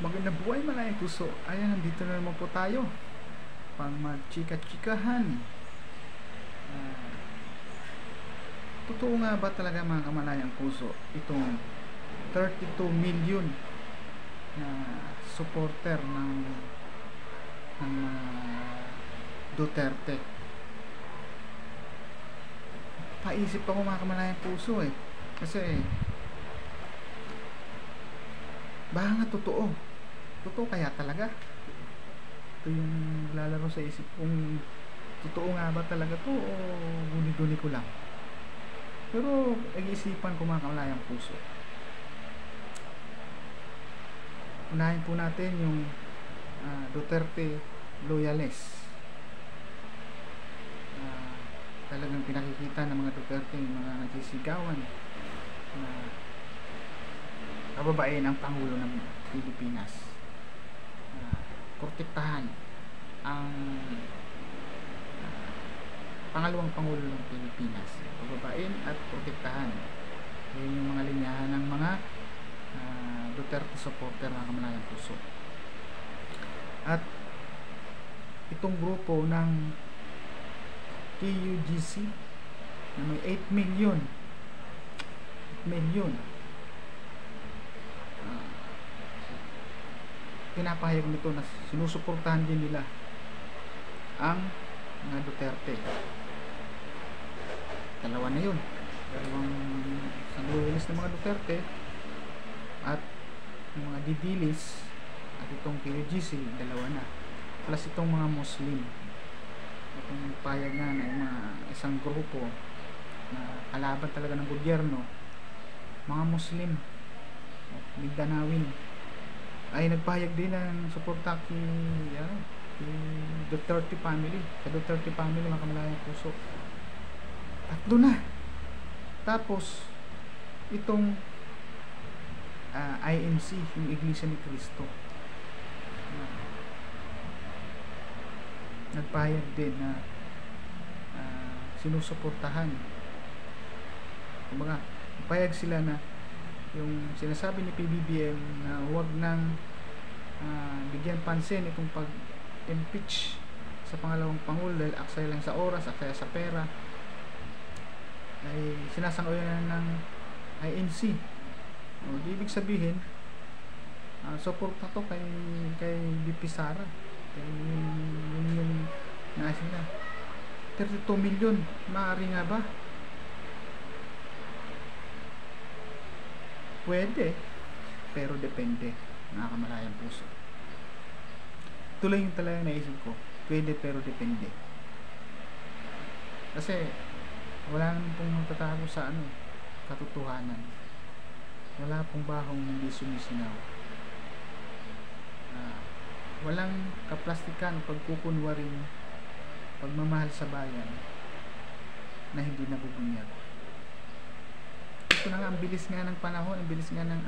Magandang buhay malayang puso. Ayan, nandito na naman po tayo pang magchika-chikahan. Totoo nga ba talaga mga kamalayang puso itong 32 million na supporter ng Duterte? Paisip ako mga kamalayang puso kasi baka nga totoo kaya talaga. Ito yung lalaro sa isip kung totoo nga ba talaga to o guni-guni ko lang. Pero nag-iisipan ko mga kamalayang puso. Unahin po natin yung Duterte loyalists. Talagang pinakikita ng mga Duterte yung mga nagsisigawan na kababain ang Pangulo ng Pilipinas. Protektahan ang pangalawang Pangulo ng Pilipinas. Pababain at protektahan. Yun yung mga linyahan ng mga Duterte supporter ng kamalayang puso. At itong grupo ng TUGC na may 8 million pinapahayag nito na sinusuportahan din nila ang mga Duterte. Dalawa na yun, dalawang sanggunilis ng mga Duterte at yung mga Didilis at itong PUGC, dalawa na, plus itong mga Muslim. Itong pahayag nga na yung mga isang grupo na kalaban talaga ng gobyerno, mga Muslim Mindanawin, ay nagpahayag din ng suporta kay Duterte family, sa Duterte family mga kamalayang puso. Tatlo na. Tapos itong IMC, yung Iglesia ni Cristo, nagpahayag din na sinusuportahan. Kumbaga, nagpahayag sila na yung sinasabi ni PBBM na huwag nang bigyan pansin itong pag-impeach sa pangalawang Pangulo dahil aksaya lang sa oras, aksaya sa pera, ay sinasang-ayon ng INC. Ibig sabihin, suporta to kay BP Sara, yung naasin na 32 million. Maaari nga ba? Pwede, pero depende mga kamalayang puso. Tuloy yung talagang naisip ko, pwede pero depende. Kasi wala naman pong magtatago sa katotohanan. Wala pong bahong hindi sumisingaw. Walang kaplastikan, pagkukunwaring pagmamahal sa bayan na hindi nabubunyag. Ito na nga, ang bilis nga ng panahon, ang bilis nga ng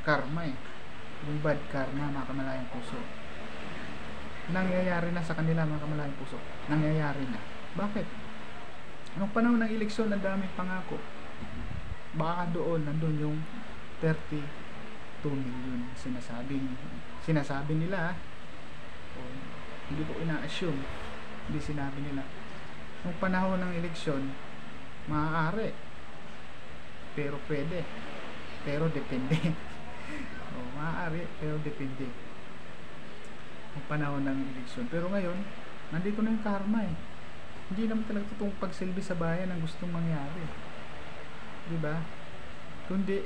karma yung bad karma mga kamalayang puso. Nangyayari na sa kanila mga kamalayang puso. Nangyayari na. Bakit? Anong panahon ng eleksyon, ang daming pangako. Baka nandun yung 32 million sinasabi nila, hindi ko ina-assume, hindi sinabi nila. Nung panahon ng eleksyon, maaari, pero pwede, pero depende. Maaari, pero depende ang panahon ng eleksyon. Pero ngayon, nandito na yung karma Hindi naman talaga totoong pagsilbi sa bayan ang gustong mangyari, diba? Kundi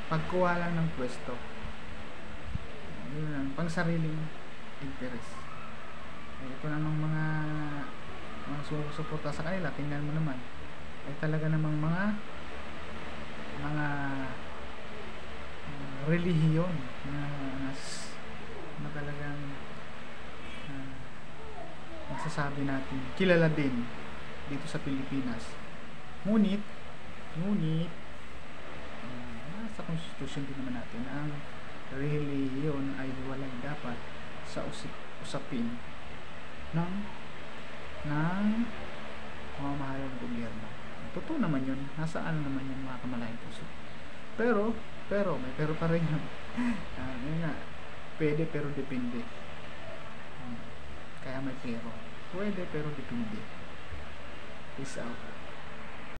pagkuha lang ng pwesto, yun lang, pang sariling interest. Ito namang mga sumusuporta sa kanila, tingnan mo naman, ay talaga namang mga relihiyon na talagang masasabi natin kilala din dito sa Pilipinas. Ngunit sa konstitusyon din naman natin ang relihiyon ay hiwalay dapat sa usapin ng pamamahala ng gobyerno. Totoo naman yun. Nasaan naman yung mga kamalayang puso. Pero, may pero pa rin yun. Yun nga, pwede pero depende. Kaya may pero. Pwede pero depende. Peace out.